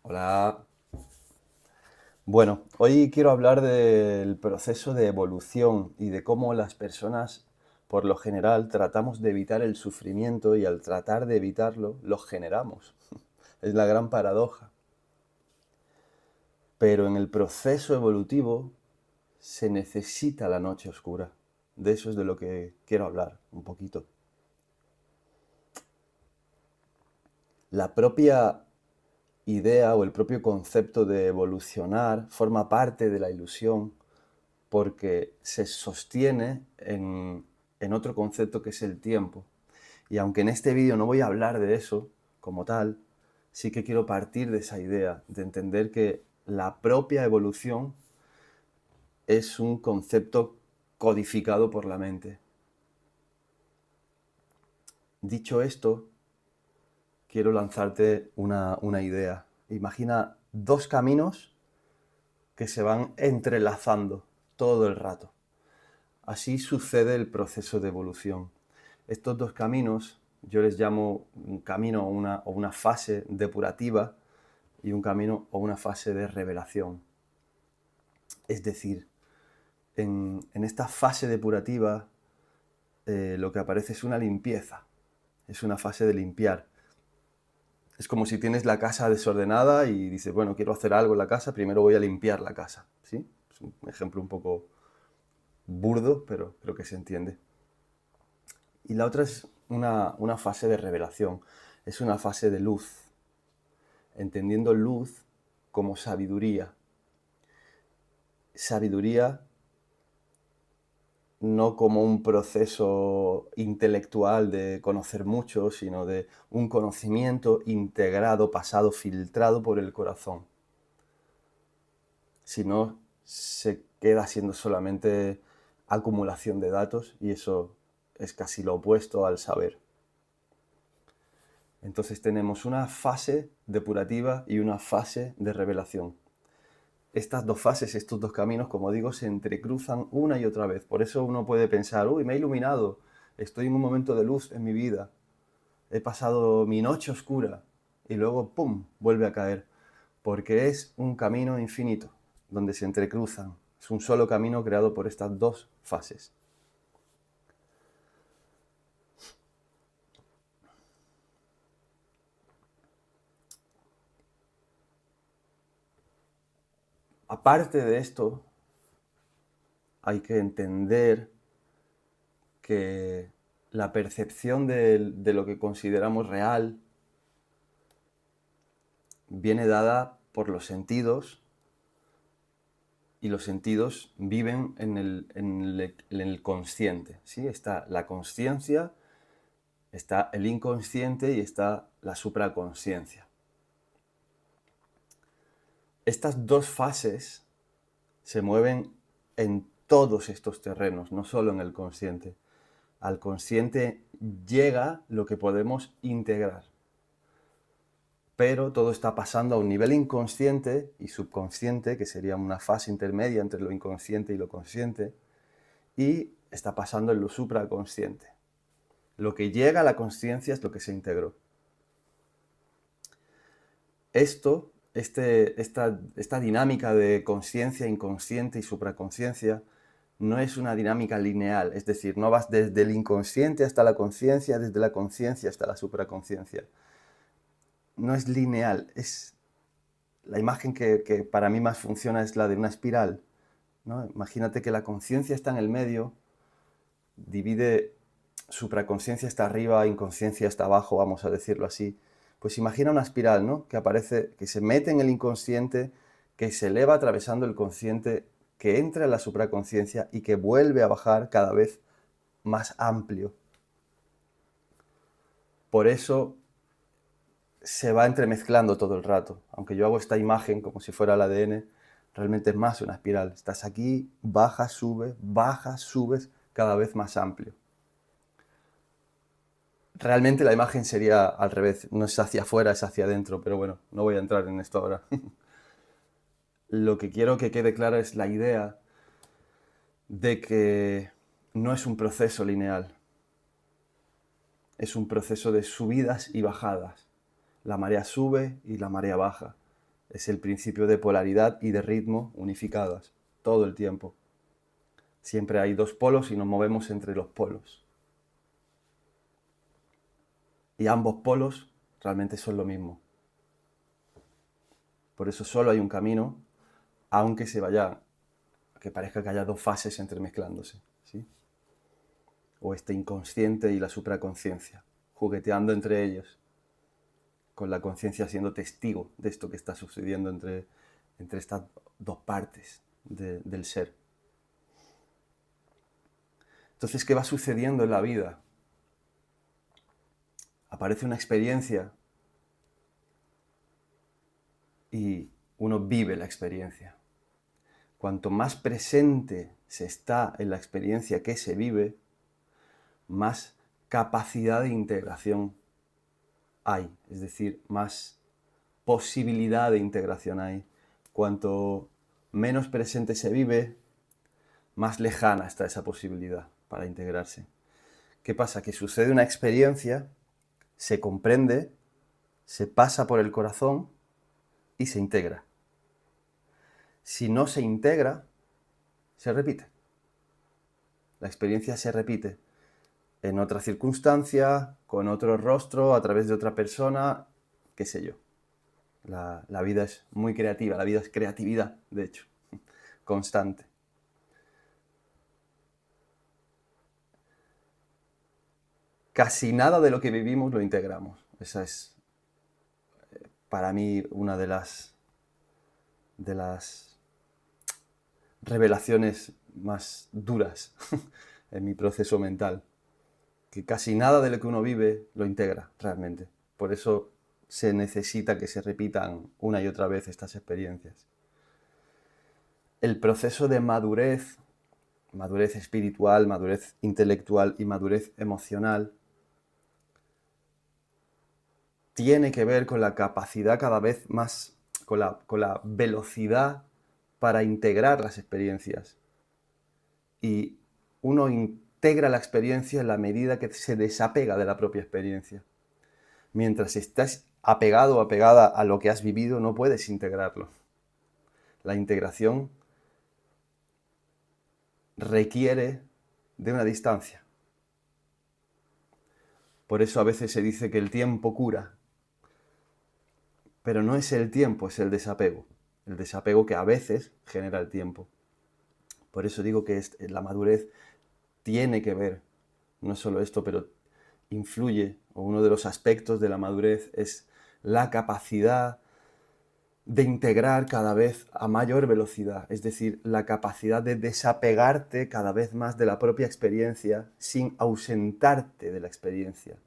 Hola. Bueno, hoy quiero hablar del proceso de evolución y de cómo las personas, por lo general, tratamos de evitar el sufrimiento y al tratar de evitarlo, lo generamos. Es la gran paradoja. Pero en el proceso evolutivo se necesita la noche oscura. De eso es de lo que quiero hablar un poquito. La propia idea o el propio concepto de evolucionar forma parte de la ilusión porque se sostiene en otro concepto que es el tiempo. Y aunque en este vídeo no voy a hablar de eso como tal, sí que quiero partir de esa idea, de entender que la propia evolución es un concepto codificado por la mente. Dicho esto, quiero lanzarte una idea. Imagina dos caminos que se van entrelazando todo el rato. Así sucede el proceso de evolución. Estos dos caminos yo les llamo un camino o una fase depurativa y un camino o una fase de revelación. Es decir, en esta fase depurativa lo que aparece es una limpieza, es una fase de limpiar. Es como si tienes la casa desordenada y dices, bueno, quiero hacer algo en la casa, primero voy a limpiar la casa. ¿Sí? Es un ejemplo un poco burdo, pero creo que se entiende. Y la otra es una fase de revelación, es una fase de luz, entendiendo luz como sabiduría. Sabiduría no como un proceso intelectual de conocer mucho, sino de un conocimiento integrado, pasado, filtrado por el corazón. Si no, se queda siendo solamente acumulación de datos y eso es casi lo opuesto al saber. Entonces tenemos una fase depurativa y una fase de revelación. Estas dos fases, estos dos caminos, como digo, se entrecruzan una y otra vez. Por eso uno puede pensar, uy, me he iluminado, estoy en un momento de luz en mi vida, he pasado mi noche oscura y luego, ¡pum!, vuelve a caer. Porque es un camino infinito, donde se entrecruzan. Es un solo camino creado por estas dos fases. Aparte de esto, hay que entender que la percepción de lo que consideramos real viene dada por los sentidos y los sentidos viven en el consciente. ¿Sí? Está la consciencia, está el inconsciente y está la supraconsciencia. Estas dos fases se mueven en todos estos terrenos, no solo en el consciente. Al consciente llega lo que podemos integrar. Pero todo está pasando a un nivel inconsciente y subconsciente, que sería una fase intermedia entre lo inconsciente y lo consciente, y está pasando en lo supraconsciente. Lo que llega a la consciencia es lo que se integró. Esta dinámica de consciencia, inconsciente y supraconsciencia no es una dinámica lineal, es decir, no vas desde el inconsciente hasta la conciencia, desde la conciencia hasta la supraconsciencia. No es lineal, es la imagen que para mí más funciona es la de una espiral, ¿no? Imagínate que la conciencia está en el medio, divide, supraconsciencia está arriba, inconsciencia está abajo, vamos a decirlo así. Pues imagina una espiral, ¿no? Que aparece, que se mete en el inconsciente, que se eleva atravesando el consciente, que entra en la supraconsciencia y que vuelve a bajar cada vez más amplio. Por eso se va entremezclando todo el rato. Aunque yo hago esta imagen como si fuera el ADN, realmente es más una espiral. Estás aquí, bajas, subes, cada vez más amplio. Realmente la imagen sería al revés, no es hacia afuera, es hacia adentro, pero bueno, no voy a entrar en esto ahora. Lo que quiero que quede claro es la idea de que no es un proceso lineal, es un proceso de subidas y bajadas. La marea sube y la marea baja. Es el principio de polaridad y de ritmo unificadas, todo el tiempo. Siempre hay dos polos y nos movemos entre los polos. Y ambos polos realmente son lo mismo. Por eso solo hay un camino, aunque que parezca que haya dos fases entremezclándose, ¿sí? O este inconsciente y la supraconsciencia, jugueteando entre ellos, con la conciencia siendo testigo de esto que está sucediendo entre estas dos partes del ser. Entonces, ¿qué va sucediendo en la vida? Aparece una experiencia y uno vive la experiencia. Cuanto más presente se está en la experiencia que se vive, más capacidad de integración hay, es decir, más posibilidad de integración hay. Cuanto menos presente se vive, más lejana está esa posibilidad para integrarse. ¿Qué pasa? Que sucede una experiencia, se comprende, se pasa por el corazón y se integra. Si no se integra, se repite. La experiencia se repite en otra circunstancia, con otro rostro, a través de otra persona, qué sé yo. La vida es muy creativa, la vida es creatividad, de hecho, constante. Casi nada de lo que vivimos lo integramos. Esa es, para mí, una de las revelaciones más duras en mi proceso mental. Que casi nada de lo que uno vive lo integra realmente. Por eso se necesita que se repitan una y otra vez estas experiencias. El proceso de madurez, madurez espiritual, madurez intelectual y madurez emocional, tiene que ver con la capacidad cada vez más, con la velocidad para integrar las experiencias. Y uno integra la experiencia en la medida que se desapega de la propia experiencia. Mientras estás apegado o apegada a lo que has vivido, no puedes integrarlo. La integración requiere de una distancia. Por eso a veces se dice que el tiempo cura. Pero no es el tiempo, es el desapego. El desapego que a veces genera el tiempo. Por eso digo que la madurez tiene que ver, no solo esto, pero influye, o uno de los aspectos de la madurez es la capacidad de integrar cada vez a mayor velocidad, es decir, la capacidad de desapegarte cada vez más de la propia experiencia sin ausentarte de la experiencia.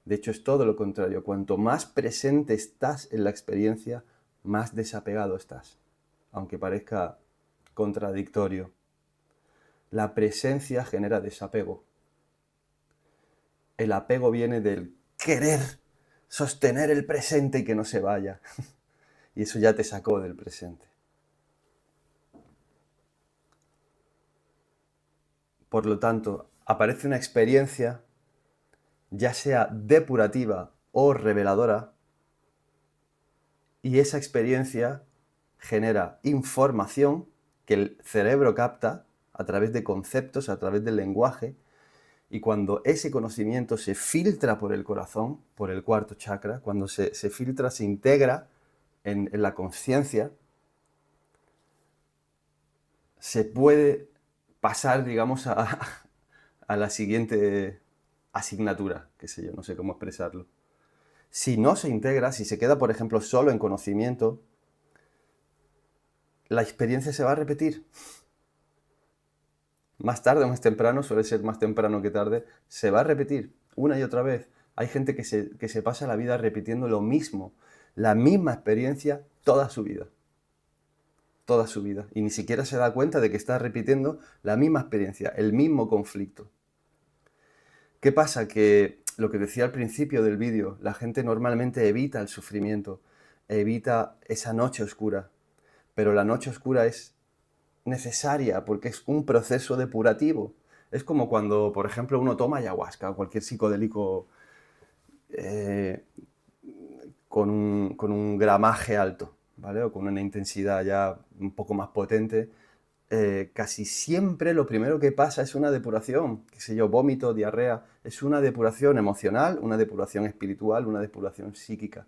De hecho, es todo lo contrario. Cuanto más presente estás en la experiencia, más desapegado estás, aunque parezca contradictorio. La presencia genera desapego. El apego viene del querer sostener el presente y que no se vaya. Y eso ya te sacó del presente. Por lo tanto, aparece una experiencia, ya sea depurativa o reveladora, y esa experiencia genera información que el cerebro capta a través de conceptos, a través del lenguaje, y cuando ese conocimiento se filtra por el corazón, por el cuarto chakra, cuando se filtra, se integra en la conciencia, se puede pasar, digamos, a la siguiente asignatura, qué sé yo, no sé cómo expresarlo. Si no se integra, si se queda, por ejemplo, solo en conocimiento, la experiencia se va a repetir. Más tarde o más temprano, suele ser más temprano que tarde, se va a repetir una y otra vez. Hay gente que se pasa la vida repitiendo lo mismo, la misma experiencia toda su vida. Toda su vida. Y ni siquiera se da cuenta de que está repitiendo la misma experiencia, el mismo conflicto. ¿Qué pasa? Que lo que decía al principio del vídeo, la gente normalmente evita el sufrimiento, evita esa noche oscura. Pero la noche oscura es necesaria porque es un proceso depurativo. Es como cuando, por ejemplo, uno toma ayahuasca o cualquier psicodélico con un gramaje alto. ¿vale? O con una intensidad ya un poco más potente, casi siempre lo primero que pasa es una depuración, qué sé yo, vómito, diarrea, es una depuración emocional, una depuración espiritual, una depuración psíquica.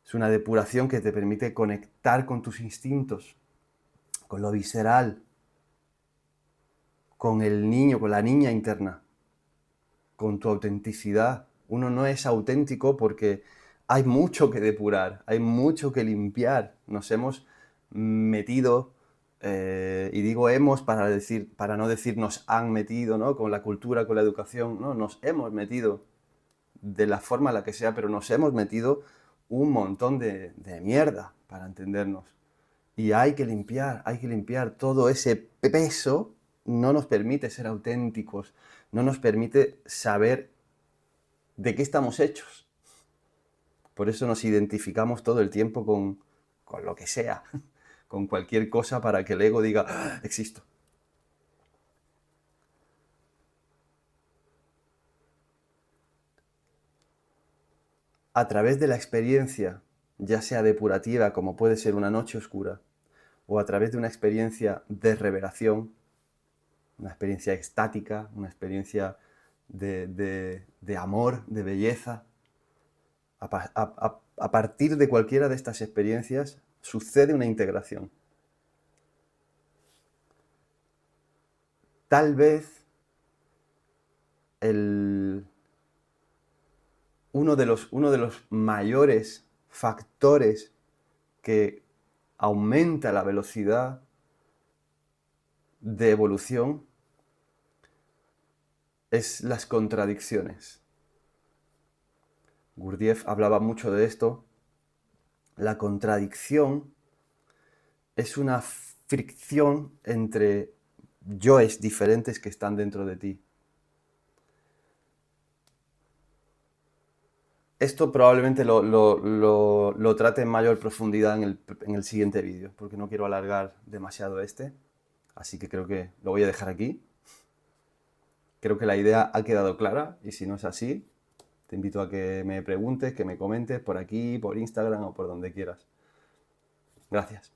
Es una depuración que te permite conectar con tus instintos, con lo visceral, con el niño, con la niña interna, con tu autenticidad. Uno no es auténtico porque hay mucho que depurar, hay mucho que limpiar. Nos hemos metido, y digo hemos para no decir nos han metido, ¿no? Con la cultura, con la educación, ¿no? Nos hemos metido de la forma en la que sea, pero nos hemos metido un montón de mierda, para entendernos. Y hay que limpiar todo ese peso, no nos permite ser auténticos, no nos permite saber de qué estamos hechos. Por eso nos identificamos todo el tiempo con lo que sea, con cualquier cosa para que el ego diga, "Ah, existo". A través de la experiencia, ya sea depurativa, como puede ser una noche oscura, o a través de una experiencia de revelación, una experiencia extática, una experiencia de amor, de belleza. A partir de cualquiera de estas experiencias sucede una integración. Tal vez uno de los mayores factores que aumenta la velocidad de evolución es las contradicciones. Gurdjieff hablaba mucho de esto. La contradicción es una fricción entre yoes diferentes que están dentro de ti. Esto probablemente lo trate en mayor profundidad en el siguiente vídeo, porque no quiero alargar demasiado este. Así que creo que lo voy a dejar aquí. Creo que la idea ha quedado clara y si no es así, te invito a que me preguntes, que me comentes por aquí, por Instagram o por donde quieras. Gracias.